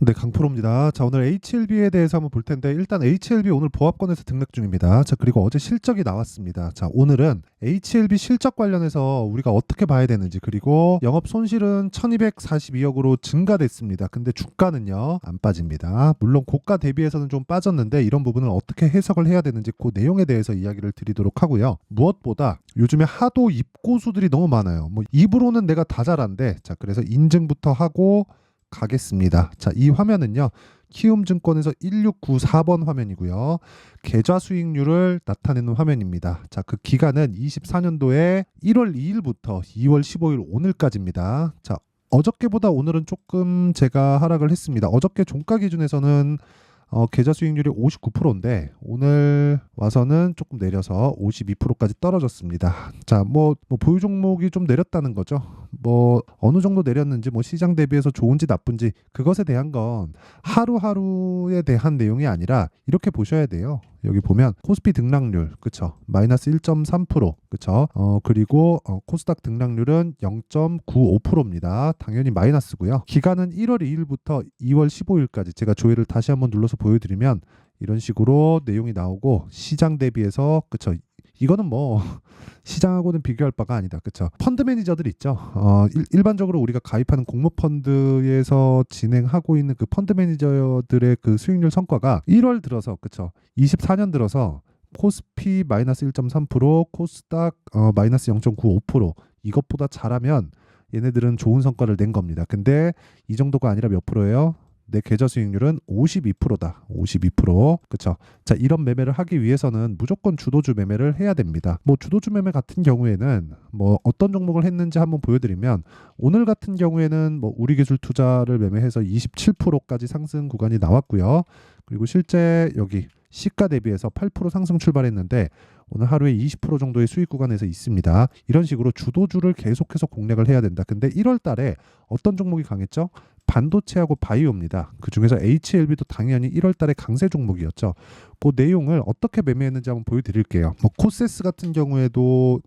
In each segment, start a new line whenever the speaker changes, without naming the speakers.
네, 강프로입니다. 자, 오늘 HLB에 대해서 한번 볼 텐데, 일단 HLB 오늘 보합권에서 등락 중입니다. 자, 그리고 어제 실적이 나왔습니다. 자, 오늘은 HLB 실적 관련해서 우리가 어떻게 봐야 되는지, 그리고 영업 손실은 1242억으로 증가됐습니다. 근데 주가는요, 안 빠집니다. 물론 고가 대비해서는 좀 빠졌는데, 이런 부분을 어떻게 해석을 해야 되는지 그 내용에 대해서 이야기를 드리도록 하고요. 무엇보다 요즘에 하도 입고수들이 너무 많아요. 뭐 입으로는 내가 다 잘한데, 자, 그래서 인증부터 하고 가겠습니다. 자, 이 화면은요. 키움증권에서 1694번 화면이고요. 계좌 수익률을 나타내는 화면입니다. 자, 그 기간은 24년도에 1월 2일부터 2월 15일 오늘까지입니다. 자, 어저께보다 오늘은 조금 제가 하락을 했습니다. 어저께 종가 기준에서는 계좌 수익률이 59%인데 오늘 와서는 조금 내려서 52%까지 떨어졌습니다. 자, 뭐 보유 종목이 좀 내렸다는 거죠. 뭐 어느 정도 내렸는지 뭐 시장 대비해서 좋은지 나쁜지 그것에 대한 건 하루하루에 대한 내용이 아니라 이렇게 보셔야 돼요. 여기 보면 코스피 등락률 그쵸 마이너스 1.3% 그쵸 그리고 코스닥 등락률은 0.95%입니다. 당연히 마이너스고요. 기간은 1월 2일부터 2월 15일까지 제가 조회를 다시 한번 눌러서 보여드리면 이런 식으로 내용이 나오고 시장 대비해서 그쵸 이거는 뭐 시장하고는 비교할 바가 아니다. 그쵸 펀드 매니저들 있죠. 일반적으로 우리가 가입하는 공모 펀드에서 진행하고 있는 그 펀드 매니저들의 그 수익률 성과가 1월 들어서 그쵸 24년 들어서 코스피 마이너스 1.3% 코스닥 마이너스 0.95% 이것보다 잘하면 얘네들은 좋은 성과를 낸 겁니다. 근데 이 정도가 아니라 몇 프로예요? 내 계좌 수익률은 52%다. 52%. 그쵸? 자, 이런 매매를 하기 위해서는 무조건 주도주 매매를 해야 됩니다. 뭐 주도주 매매 같은 경우에는 뭐 어떤 종목을 했는지 한번 보여드리면 오늘 같은 경우에는 뭐 우리기술 투자를 매매해서 27%까지 상승 구간이 나왔고요. 그리고 실제 여기 시가 대비해서 8% 상승 출발했는데 오늘 하루에 20% 정도의 수익 구간에서 있습니다. 이런 식으로 주도주를 계속해서 공략을 해야 된다. 근데 1월 달에 어떤 종목이 강했죠? 반도체하고 바이오입니다. 그 중에서 HLB도 당연히 1월 달에 강세 종목이었죠. 그 내용을 어떻게 매매했는지 한번 보여드릴게요. 뭐 코세스 같은 경우에도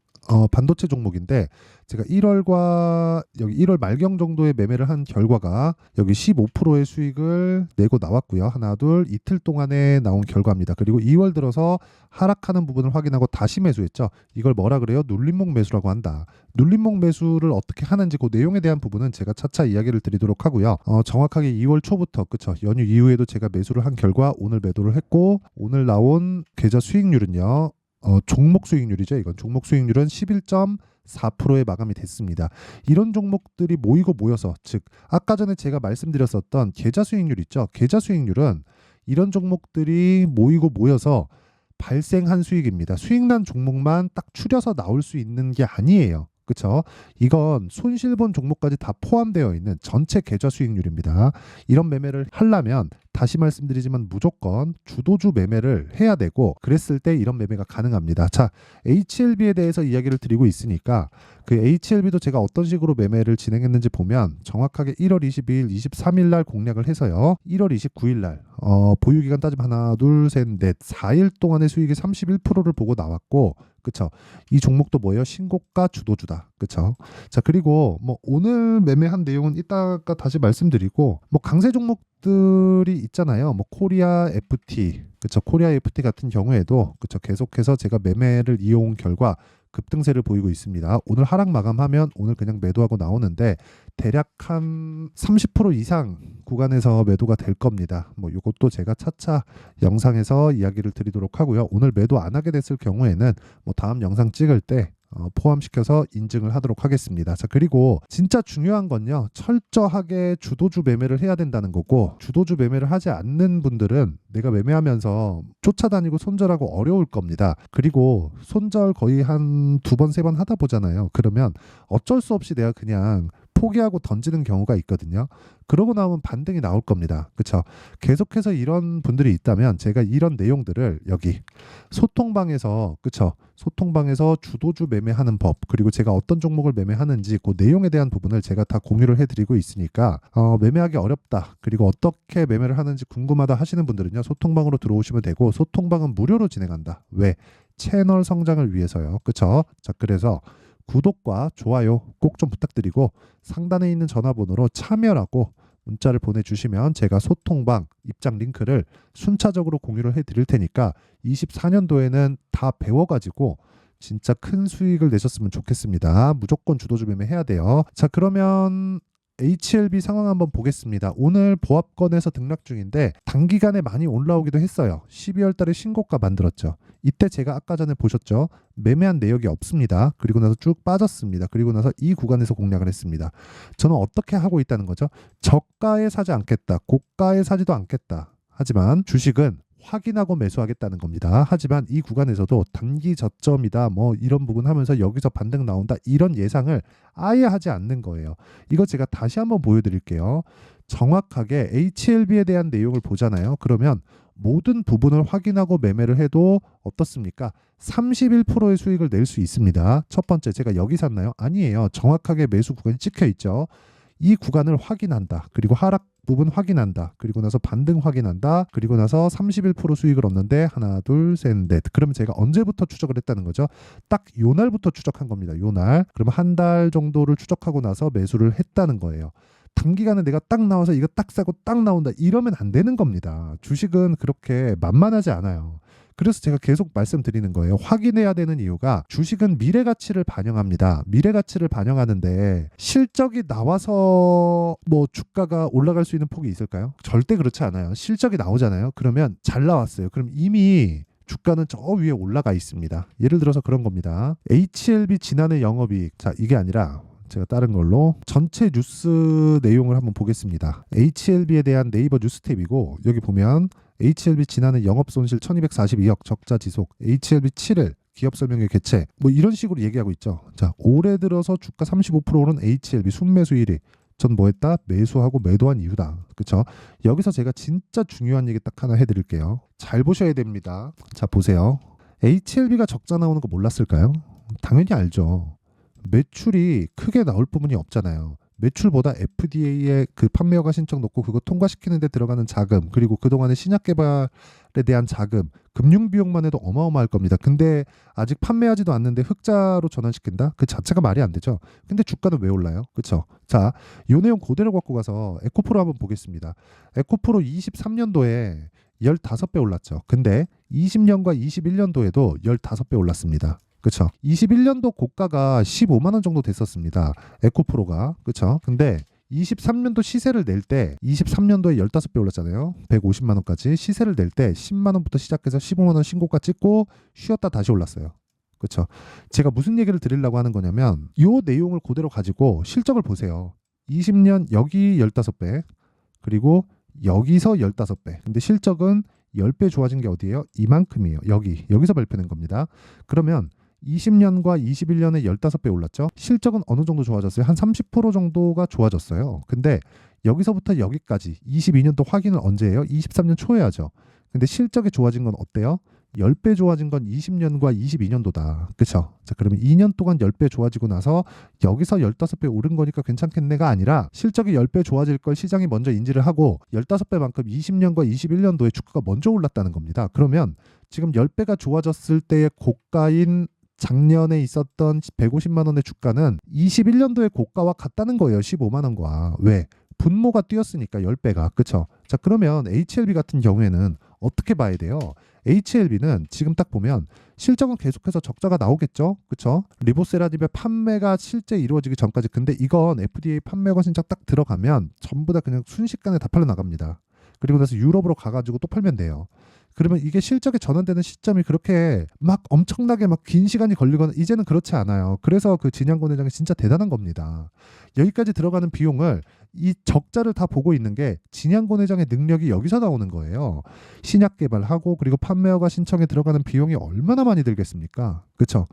반도체 종목인데 제가 1월과 여기 1월 말경 정도의 매매를 한 결과가 여기 15%의 수익을 내고 나왔고요. 하나 둘 이틀 동안에 나온 결과입니다. 그리고 2월 들어서 하락하는 부분을 확인하고 다시 매수했죠. 이걸 뭐라 그래요? 눌림목 매수라고 한다. 눌림목 매수를 어떻게 하는지 그 내용에 대한 부분은 제가 차차 이야기를 드리도록 하고요. 정확하게 2월 초부터 그쵸 연휴 이후에도 제가 매수를 한 결과 오늘 매도를 했고 오늘 나온 계좌 수익률은요. 종목 수익률이죠. 이건 종목 수익률은 11.4%에 마감이 됐습니다. 이런 종목들이 모이고 모여서 즉 아까 전에 제가 말씀드렸었던 계좌 수익률 있죠. 계좌 수익률은 이런 종목들이 모이고 모여서 발생한 수익입니다. 수익난 종목만 딱 추려서 나올 수 있는 게 아니에요. 그렇죠? 이건 손실본 종목까지 다 포함되어 있는 전체 계좌 수익률입니다. 이런 매매를 하려면 다시 말씀드리지만 무조건 주도주 매매를 해야 되고 그랬을 때 이런 매매가 가능합니다. 자, HLB에 대해서 이야기를 드리고 있으니까 그 HLB도 제가 어떤 식으로 매매를 진행했는지 보면 정확하게 1월 22일, 23일 날 공략을 해서요. 1월 29일 날 보유기간 따지면 하나, 둘, 셋, 넷 4일 동안의 수익이 31%를 보고 나왔고 그쵸? 이 종목도 뭐예요? 신고가 주도주다. 그쵸? 자, 그리고 뭐 오늘 매매한 내용은 이따가 다시 말씀드리고 뭐 강세 종목들이 있잖아요. 뭐 코리아 FT, 그쵸? 코리아 FT 같은 경우에도 그쵸? 계속해서 제가 매매를 이어온 결과 급등세를 보이고 있습니다. 오늘 하락 마감하면 오늘 그냥 매도하고 나오는데 대략 한 30% 이상 구간에서 매도가 될 겁니다. 뭐 이것도 제가 차차 영상에서 이야기를 드리도록 하고요. 오늘 매도 안 하게 됐을 경우에는 뭐 다음 영상 찍을 때 포함시켜서 인증을 하도록 하겠습니다. 자, 그리고 진짜 중요한 건요. 철저하게 주도주 매매를 해야 된다는 거고 주도주 매매를 하지 않는 분들은 내가 매매하면서 쫓아다니고 손절하고 어려울 겁니다. 그리고 손절 거의 한 2번, 3번 하다 보잖아요. 그러면 어쩔 수 없이 내가 그냥 포기하고 던지는 경우가 있거든요. 그러고 나오면 반등이 나올 겁니다. 그렇죠? 계속해서 이런 분들이 있다면 제가 이런 내용들을 여기 소통방에서 그렇죠? 소통방에서 주도주 매매하는 법 그리고 제가 어떤 종목을 매매하는지 그 내용에 대한 부분을 제가 다 공유를 해드리고 있으니까 매매하기 어렵다 그리고 어떻게 매매를 하는지 궁금하다 하시는 분들은요 소통방으로 들어오시면 되고 소통방은 무료로 진행한다. 왜? 채널 성장을 위해서요. 그렇죠? 자, 그래서 구독과 좋아요 꼭 좀 부탁드리고 상단에 있는 전화번호로 참여라고 문자를 보내주시면 제가 소통방 입장 링크를 순차적으로 공유를 해드릴 테니까 24년도에는 다 배워가지고 진짜 큰 수익을 내셨으면 좋겠습니다. 무조건 주도주 매매 해야 돼요. 자, 그러면 HLB 상황 한번 보겠습니다. 오늘 보합권에서 등락 중인데 단기간에 많이 올라오기도 했어요. 12월 달에 신고가 만들었죠. 이때 제가 아까 전에 보셨죠? 매매한 내역이 없습니다. 그리고 나서 쭉 빠졌습니다. 그리고 나서 이 구간에서 공략을 했습니다. 저는 어떻게 하고 있다는 거죠? 저가에 사지 않겠다. 고가에 사지도 않겠다. 하지만 주식은 확인하고 매수하겠다는 겁니다. 하지만 이 구간에서도 단기 저점이다 뭐 이런 부분 하면서 여기서 반등 나온다 이런 예상을 아예 하지 않는 거예요. 이거 제가 다시 한번 보여드릴게요. 정확하게 HLB에 대한 내용을 보잖아요. 그러면 모든 부분을 확인하고 매매를 해도 어떻습니까? 31%의 수익을 낼 수 있습니다. 첫 번째, 제가 여기 샀나요? 아니에요. 정확하게 매수 구간이 찍혀 있죠. 이 구간을 확인한다. 그리고 하락 부분 확인한다. 그리고 나서 반등 확인한다. 그리고 나서 31% 수익을 얻는데 하나, 둘, 셋, 넷. 그러면 제가 언제부터 추적을 했다는 거죠? 딱 요 날부터 추적한 겁니다. 요 날. 그러면 한 달 정도를 추적하고 나서 매수를 했다는 거예요. 단기간에 내가 딱 나와서 이거 딱 사고 딱 나온다 이러면 안 되는 겁니다. 주식은 그렇게 만만하지 않아요. 그래서 제가 계속 말씀드리는 거예요. 확인해야 되는 이유가 주식은 미래 가치를 반영합니다. 미래 가치를 반영하는데 실적이 나와서 뭐 주가가 올라갈 수 있는 폭이 있을까요? 절대 그렇지 않아요. 실적이 나오잖아요. 그러면 잘 나왔어요. 그럼 이미 주가는 저 위에 올라가 있습니다. 예를 들어서 그런 겁니다. HLB 지난해 영업이익. 자, 이게 아니라 제가 다른 걸로 전체 뉴스 내용을 한번 보겠습니다. HLB에 대한 네이버 뉴스 탭이고 여기 보면 HLB 지난해 영업손실 1242억 적자 지속, HLB 7일 기업 설명회 개최 뭐 이런 식으로 얘기하고 있죠. 자, 올해 들어서 주가 35% 오른 HLB 순매수 1위. 전 뭐 했다? 매수하고 매도한 이유다. 그쵸? 여기서 제가 진짜 중요한 얘기 딱 하나 해드릴게요. 잘 보셔야 됩니다. 자, 보세요. HLB가 적자 나오는 거 몰랐을까요? 당연히 알죠. 매출이 크게 나올 부분이 없잖아요. 매출보다 FDA에 그 판매 허가 신청 넣고 그거 통과시키는 데 들어가는 자금, 그리고 그동안의 신약 개발에 대한 자금, 금융 비용만 해도 어마어마할 겁니다. 근데 아직 판매하지도 않는데 흑자로 전환시킨다? 그 자체가 말이 안 되죠. 근데 주가는 왜 올라요? 그쵸? 자, 요 내용 그대로 갖고 가서 에코프로 한번 보겠습니다. 에코프로 23년도에 15배 올랐죠. 근데 20년과 21년도에도 15배 올랐습니다. 그쵸? 21년도 고가가 15만 원 정도 됐었습니다. 에코프로가. 그쵸? 근데 23년도 시세를 낼 때 23년도에 15배 올랐잖아요. 150만 원까지 시세를 낼 때 10만 원부터 시작해서 15만 원 신고가 찍고 쉬었다 다시 올랐어요. 그쵸? 제가 무슨 얘기를 드리려고 하는 거냐면 요 내용을 그대로 가지고 실적을 보세요. 20년 여기 15배 그리고 여기서 15배. 근데 실적은 10배 좋아진 게 어디예요? 이만큼이에요. 여기서 발표된 겁니다. 그러면 20년과 21년에 15배 올랐죠. 실적은 어느 정도 좋아졌어요? 한 30% 정도가 좋아졌어요. 근데 여기서부터 여기까지 22년도 확인을 언제 해요? 23년 초에 하죠. 근데 실적이 좋아진 건 어때요? 10배 좋아진 건 20년과 22년도다. 그쵸? 자, 그러면 2년 동안 10배 좋아지고 나서 여기서 15배 오른 거니까 괜찮겠네가 아니라 실적이 10배 좋아질 걸 시장이 먼저 인지를 하고 15배만큼 20년과 21년도에 주가가 먼저 올랐다는 겁니다. 그러면 지금 10배가 좋아졌을 때의 고가인 작년에 있었던 150만 원의 주가는 21년도의 고가와 같다는 거예요. 15만 원과. 왜? 분모가 뛰었으니까 10배가. 그쵸? 자, 그러면 HLB 같은 경우에는 어떻게 봐야 돼요? HLB는 지금 딱 보면 실적은 계속해서 적자가 나오겠죠? 그쵸? 리보세라닙의 판매가 실제 이루어지기 전까지. 근데 이건 FDA 판매가 신청 딱 들어가면 전부 다 그냥 순식간에 다 팔려 나갑니다. 그리고 나서 유럽으로 가가지고 또 팔면 돼요. 그러면 이게 실적에 전환되는 시점이 그렇게 막 엄청나게 막 긴 시간이 걸리거나 이제는 그렇지 않아요. 그래서 그 진양권 회장이 진짜 대단한 겁니다. 여기까지 들어가는 비용을 이 적자를 다 보고 있는 게 진양권 회장의 능력이 여기서 나오는 거예요. 신약 개발하고 그리고 판매허가 신청에 들어가는 비용이 얼마나 많이 들겠습니까? 그렇죠?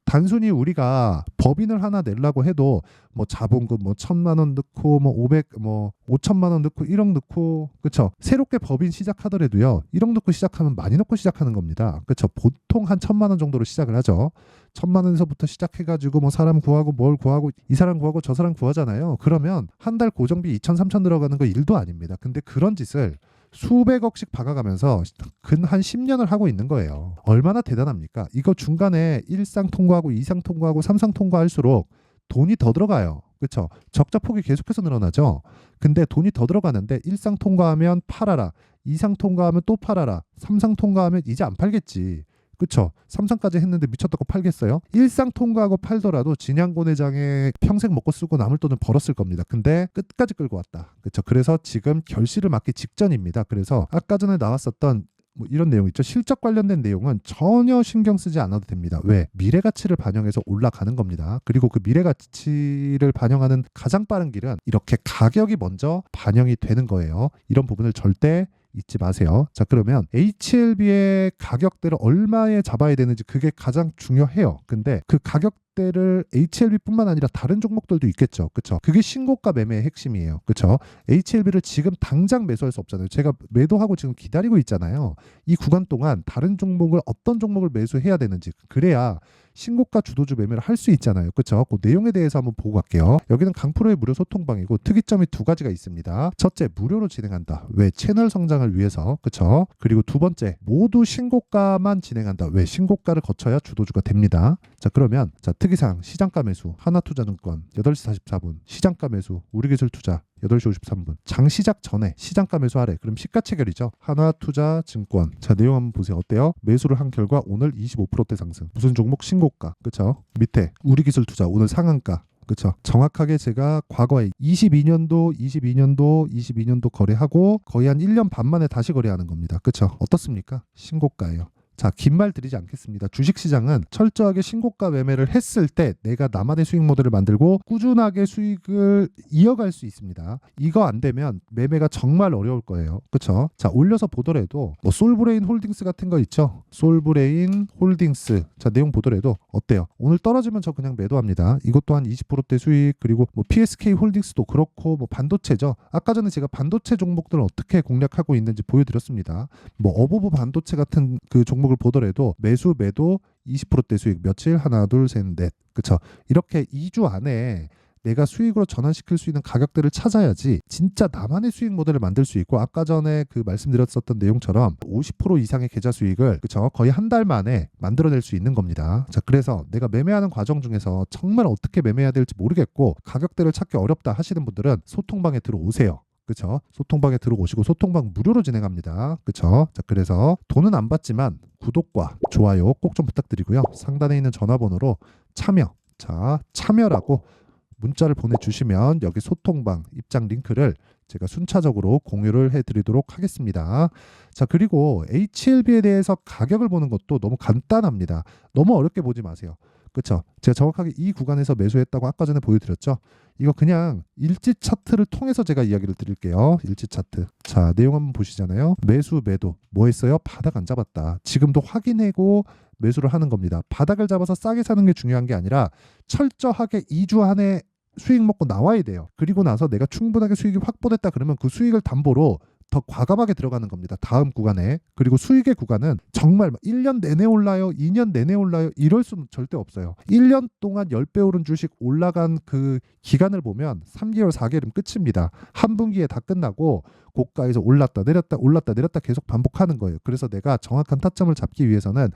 단순히 우리가 법인을 하나 내려고 해도 뭐 자본금 뭐 1,000만 원 넣고 뭐 5천만 원 넣고 1억 넣고 그쵸? 새롭게 법인 시작하더라도요 1억 넣고 시작하면 많이 넣고 시작하는 겁니다. 그쵸? 보통 한 1,000만 원 정도로 시작을 하죠. 1,000만 원에서부터 시작해가지고 뭐 사람 구하고 뭘 구하고 이 사람 구하고 저 사람 구하잖아요. 그러면 한 달 고정비 2,000, 3,000 들어가는 거 일도 아닙니다. 근데 그런 짓을 수백억씩 박아가면서 근 한 10년을 하고 있는 거예요. 얼마나 대단합니까? 이거 중간에 1상 통과하고 2상 통과하고 3상 통과할수록 돈이 더 들어가요. 그쵸? 적자 폭이 계속해서 늘어나죠. 근데 돈이 더 들어가는데 1상 통과하면 팔아라, 2상 통과하면 또 팔아라, 3상 통과하면 이제 안 팔겠지. 그쵸? 3상까지 했는데 미쳤다고 팔겠어요? 1상 통과하고 팔더라도 진양곤 회장에 평생 먹고 쓰고 남을 돈을 벌었을 겁니다. 근데 끝까지 끌고 왔다. 그쵸? 그래서 지금 결실을 맞기 직전입니다. 그래서 아까 전에 나왔었던 뭐 이런 내용 있죠. 실적 관련된 내용은 전혀 신경 쓰지 않아도 됩니다. 왜? 미래 가치를 반영해서 올라가는 겁니다. 그리고 그 미래 가치를 반영하는 가장 빠른 길은 이렇게 가격이 먼저 반영이 되는 거예요. 이런 부분을 절대 잊지 마세요. 자, 그러면 HLB의 가격대를 얼마에 잡아야 되는지 그게 가장 중요해요. 근데 그 가격대를 HLB뿐만 아니라 다른 종목들도 있겠죠. 그렇죠? 그게 신고가 매매의 핵심이에요. 그렇죠? HLB를 지금 당장 매수할 수 없잖아요. 제가 매도하고 지금 기다리고 있잖아요. 이 구간 동안 다른 종목을 어떤 종목을 매수해야 되는지 그래야 신고가 주도주 매매를 할 수 있잖아요. 그렇죠? 그 내용에 대해서 한번 보고 갈게요. 여기는 강프로의 무료 소통방이고 특이점이 두 가지가 있습니다. 첫째, 무료로 진행한다. 왜? 채널 성장을 위해서. 그렇죠? 그리고 두 번째, 모두 신고가만 진행한다. 왜? 신고가를 거쳐야 주도주가 됩니다. 자, 그러면 자, 특이사항 시장가 매수 하나투자증권 8시 44분, 시장가 매수 우리기술투자 8시 53분, 장 시작 전에 시장가 매수하래. 그럼 시가 체결이죠. 하나투자증권. 자, 내용 한번 보세요. 어때요? 매수를 한 결과 오늘 25%대 상승. 무슨 종목? 신고가. 그쵸? 밑에 우리기술투자 오늘 상한가. 그쵸? 정확하게 제가 과거에 22년도 거래하고 거의 한 1년 반 만에 다시 거래하는 겁니다. 그쵸? 어떻습니까? 신고가예요. 자, 긴 말 드리지 않겠습니다. 주식시장은 철저하게 신고가 매매를 했을 때 내가 나만의 수익 모델을 만들고 꾸준하게 수익을 이어갈 수 있습니다. 이거 안 되면 매매가 정말 어려울 거예요. 그렇죠? 자, 올려서 보더라도 뭐 솔브레인 홀딩스 같은 거 있죠? 솔브레인 홀딩스. 자, 내용 보더라도 어때요? 오늘 떨어지면 저 그냥 매도합니다. 이것도 한 20%대 수익. 그리고 뭐 PSK 홀딩스도 그렇고 뭐 반도체죠. 아까 전에 제가 반도체 종목들을 어떻게 공략하고 있는지 보여드렸습니다. 뭐 어보브 반도체 같은 그 종목을 보더라도 매수 매도 20%대 수익 며칠 하나 둘 셋 넷. 그쵸? 이렇게 2주 안에 내가 수익으로 전환시킬 수 있는 가격대를 찾아야지 진짜 나만의 수익 모델을 만들 수 있고, 아까 전에 그 말씀드렸었던 내용처럼 50% 이상의 계좌 수익을 그쵸? 거의 한 달 만에 만들어낼 수 있는 겁니다. 자, 그래서 내가 매매하는 과정 중에서 정말 어떻게 매매해야 될지 모르겠고 가격대를 찾기 어렵다 하시는 분들은 소통방에 들어오세요. 그쵸? 소통방에 들어오시고 소통방 무료로 진행합니다. 그쵸? 자, 그래서 돈은 안 받지만 구독과 좋아요 꼭 좀 부탁드리고요. 상단에 있는 전화번호로 참여, 자, 참여라고 문자를 보내주시면 여기 소통방 입장 링크를 제가 순차적으로 공유를 해드리도록 하겠습니다. 자, 그리고 HLB에 대해서 가격을 보는 것도 너무 간단합니다. 너무 어렵게 보지 마세요. 그렇죠? 제가 정확하게 이 구간에서 매수했다고 아까 전에 보여드렸죠? 이거 그냥 일지 차트를 통해서 제가 이야기를 드릴게요. 일지 차트. 자, 내용 한번 보시잖아요. 매수 매도 뭐 했어요? 바닥 안 잡았다. 지금도 확인하고 매수를 하는 겁니다. 바닥을 잡아서 싸게 사는 게 중요한 게 아니라 철저하게 2주 안에 수익 먹고 나와야 돼요. 그리고 나서 내가 충분하게 수익이 확보됐다 그러면 그 수익을 담보로 더 과감하게 들어가는 겁니다. 다음 구간에. 그리고 수익의 구간은 정말 1년 내내 올라요, 2년 내내 올라요, 이럴 수는 절대 없어요. 1년 동안 10배 오른 주식 올라간 그 기간을 보면 3개월, 4개월이면 끝입니다. 한 분기에 다 끝나고 고가에서 올랐다 내렸다 올랐다 내렸다 계속 반복하는 거예요. 그래서 내가 정확한 타점을 잡기 위해서는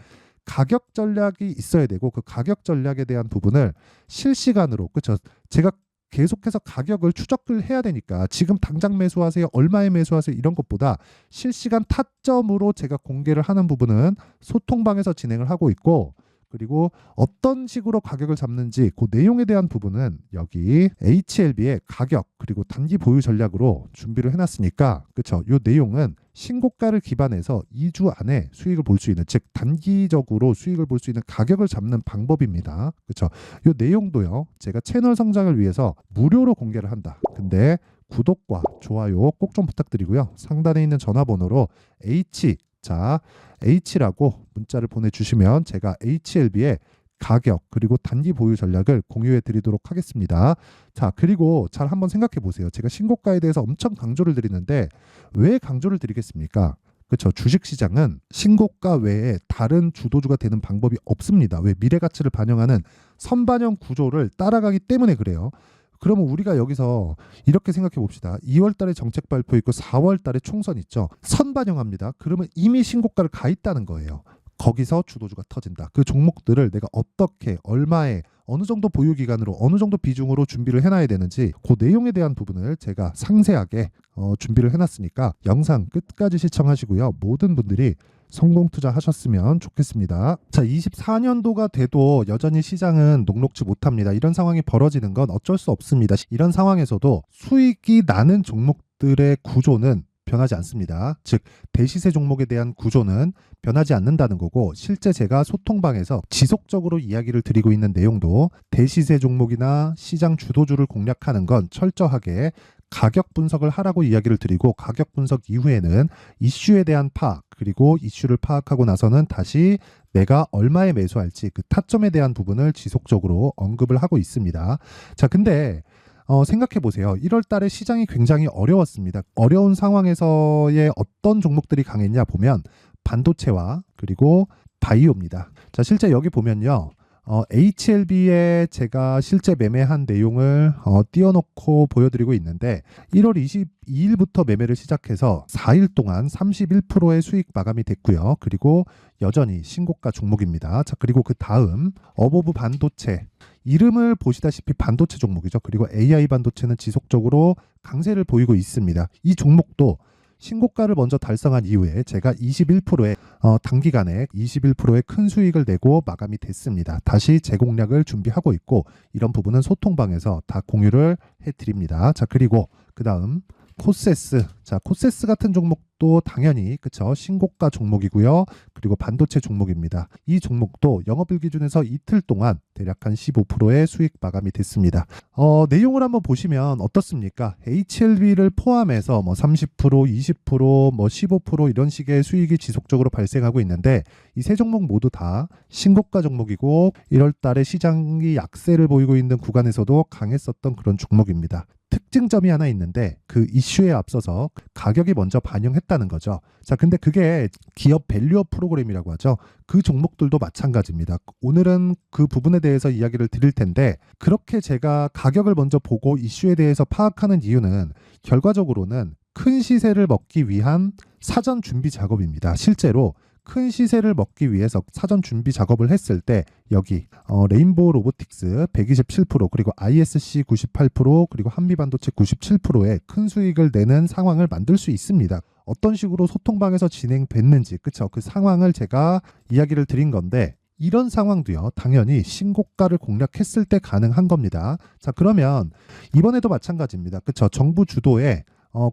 가격 전략이 있어야 되고 그 가격 전략에 대한 부분을 실시간으로, 그렇죠? 제가 계속해서 가격을 추적을 해야 되니까 지금 당장 매수하세요, 얼마에 매수하세요 이런 것보다 실시간 타점으로 제가 공개를 하는 부분은 소통방에서 진행을 하고 있고, 그리고 어떤 식으로 가격을 잡는지 그 내용에 대한 부분은 여기 HLB의 가격 그리고 단기 보유 전략으로 준비를 해놨으니까, 그렇죠? 이 내용은 신고가를 기반해서 2주 안에 수익을 볼 수 있는, 즉 단기적으로 수익을 볼 수 있는 가격을 잡는 방법입니다. 그렇죠? 이 내용도요, 제가 채널 성장을 위해서 무료로 공개를 한다. 근데 구독과 좋아요 꼭 좀 부탁드리고요. 상단에 있는 전화번호로 H라고 문자를 보내주시면 제가 HLB의 가격 그리고 단기 보유 전략을 공유해 드리도록 하겠습니다. 자, 그리고 잘 한번 생각해 보세요. 제가 신고가에 대해서 엄청 강조를 드리는데 왜 강조를 드리겠습니까? 그렇죠. 주식시장은 신고가 외에 다른 주도주가 되는 방법이 없습니다. 왜? 미래가치를 반영하는 선반영 구조를 따라가기 때문에 그래요. 그러면 우리가 여기서 이렇게 생각해 봅시다. 2월 달에 정책 발표 있고 4월 달에 총선 있죠. 선반영합니다. 그러면 이미 신고가를 가 있다는 거예요. 거기서 주도주가 터진다. 그 종목들을 내가 어떻게 얼마에 어느 정도 보유 기간으로 어느 정도 비중으로 준비를 해놔야 되는지 그 내용에 대한 부분을 제가 상세하게 준비를 해놨으니까 영상 끝까지 시청하시고요. 모든 분들이 성공 투자하셨으면 좋겠습니다. 자, 24년도가 돼도 여전히 시장은 녹록지 못합니다. 이런 상황이 벌어지는 건 어쩔 수 없습니다. 이런 상황에서도 수익이 나는 종목들의 구조는 변하지 않습니다. 즉 대시세 종목에 대한 구조는 변하지 않는다는 거고, 실제 제가 소통방에서 지속적으로 이야기를 드리고 있는 내용도 대시세 종목이나 시장 주도주를 공략하는 건 철저하게 가격 분석을 하라고 이야기를 드리고, 가격 분석 이후에는 이슈에 대한 파악, 그리고 이슈를 파악하고 나서는 다시 내가 얼마에 매수할지 그 타점에 대한 부분을 지속적으로 언급을 하고 있습니다. 자, 근데 생각해 보세요. 1월 달에 시장이 굉장히 어려웠습니다. 어려운 상황에서의 어떤 종목들이 강했냐 보면 반도체와 그리고 바이오입니다. 자, 실제 여기 보면요. HLB에 제가 실제 매매한 내용을 띄워놓고 보여드리고 있는데, 1월 22일부터 매매를 시작해서 4일 동안 31%의 수익 마감이 됐고요. 그리고 여전히 신고가 종목입니다. 자, 그리고 그 다음 어보브 반도체, 이름을 보시다시피 반도체 종목이죠. 그리고 AI 반도체는 지속적으로 강세를 보이고 있습니다. 이 종목도 신고가를 먼저 달성한 이후에 제가 21%의 단기간에 21%의 큰 수익을 내고 마감이 됐습니다. 다시 재공략을 준비하고 있고, 이런 부분은 소통방에서 다 공유를 해드립니다. 자, 그리고 그 다음 코세스. 자, 코세스 같은 종목도 당연히 그쵸, 신고가 종목이고요. 그리고 반도체 종목입니다. 이 종목도 영업일 기준에서 이틀 동안 대략 한 15%의 수익 마감이 됐습니다. 내용을 한번 보시면 어떻습니까? HLB를 포함해서 뭐 30%, 20%, 뭐 15% 이런 식의 수익이 지속적으로 발생하고 있는데, 이 세 종목 모두 다 신고가 종목이고 1월 달에 시장이 약세를 보이고 있는 구간에서도 강했었던 그런 종목입니다. 특징점이 하나 있는데, 그 이슈에 앞서서 가격이 먼저 반영했다는 거죠. 자, 근데 그게 기업 밸류업 프로그램이라고 하죠. 그 종목들도 마찬가지입니다. 오늘은 그 부분에 대해서 이야기를 드릴 텐데, 그렇게 제가 가격을 먼저 보고 이슈에 대해서 파악하는 이유는 결과적으로는 큰 시세를 먹기 위한 사전 준비 작업입니다. 실제로 큰 시세를 먹기 위해서 사전 준비 작업을 했을 때 여기 레인보우 로보틱스 127%, 그리고 ISC 98%, 그리고 한미반도체 97%의 큰 수익을 내는 상황을 만들 수 있습니다. 어떤 식으로 소통방에서 진행됐는지, 그쵸? 그 상황을 제가 이야기를 드린 건데, 이런 상황도요, 당연히 신고가를 공략했을 때 가능한 겁니다. 자, 그러면 이번에도 마찬가지입니다. 그쵸? 정부 주도의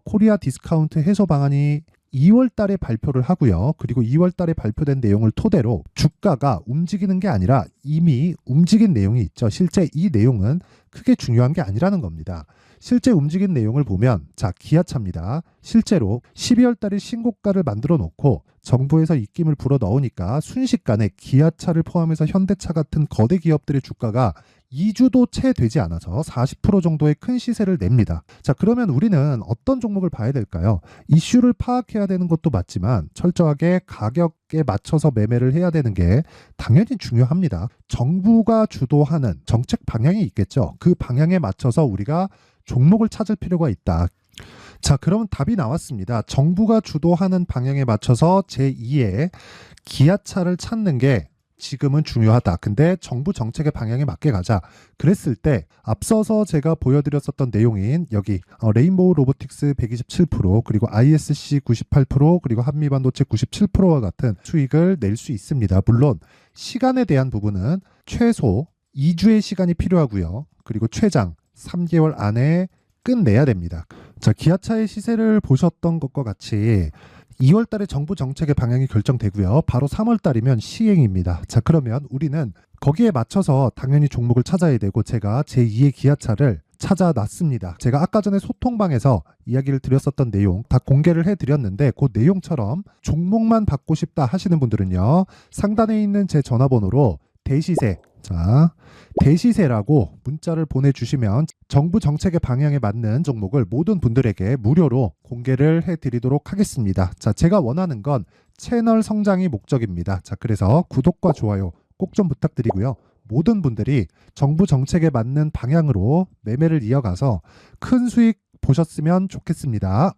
코리아 디스카운트 해소 방안이 2월 달에 발표를 하고요. 그리고 2월 달에 발표된 내용을 토대로 주가가 움직이는 게 아니라 이미 움직인 내용이 있죠. 실제 이 내용은 크게 중요한 게 아니라는 겁니다. 실제 움직인 내용을 보면, 자, 기아차입니다. 실제로 12월 달에 신고가를 만들어 놓고 정부에서 입김을 불어 넣으니까 순식간에 기아차를 포함해서 현대차 같은 거대 기업들의 주가가 2주도 채 되지 않아서 40% 정도의 큰 시세를 냅니다. 자, 그러면 우리는 어떤 종목을 봐야 될까요? 이슈를 파악해야 되는 것도 맞지만 철저하게 가격에 맞춰서 매매를 해야 되는 게 당연히 중요합니다. 정부가 주도하는 정책 방향이 있겠죠. 그 방향에 맞춰서 우리가 종목을 찾을 필요가 있다. 자, 그러면 답이 나왔습니다. 정부가 주도하는 방향에 맞춰서 제2의 기아차를 찾는 게 지금은 중요하다. 근데 정부 정책의 방향에 맞게 가자. 그랬을 때 앞서서 제가 보여드렸었던 내용인 여기 레인보우 로보틱스 127%, 그리고 ISC 98%, 그리고 한미반도체 97%와 같은 수익을 낼 수 있습니다. 물론 시간에 대한 부분은 최소 2주의 시간이 필요하고요. 그리고 최장 3개월 안에 끝내야 됩니다. 자, 기아차의 시세를 보셨던 것과 같이 2월 달에 정부 정책의 방향이 결정되고요. 바로 3월 달이면 시행입니다. 자, 그러면 우리는 거기에 맞춰서 당연히 종목을 찾아야 되고, 제가 제2의 기아차를 찾아놨습니다. 제가 아까 전에 소통방에서 이야기를 드렸었던 내용 다 공개를 해드렸는데, 그 내용처럼 종목만 받고 싶다 하시는 분들은요, 상단에 있는 제 전화번호로 대시세, 자, 대시세라고 문자를 보내주시면 정부 정책의 방향에 맞는 종목을 모든 분들에게 무료로 공개를 해드리도록 하겠습니다. 자, 제가 원하는 건 채널 성장이 목적입니다. 자, 그래서 구독과 좋아요 꼭 좀 부탁드리고요. 모든 분들이 정부 정책에 맞는 방향으로 매매를 이어가서 큰 수익 보셨으면 좋겠습니다.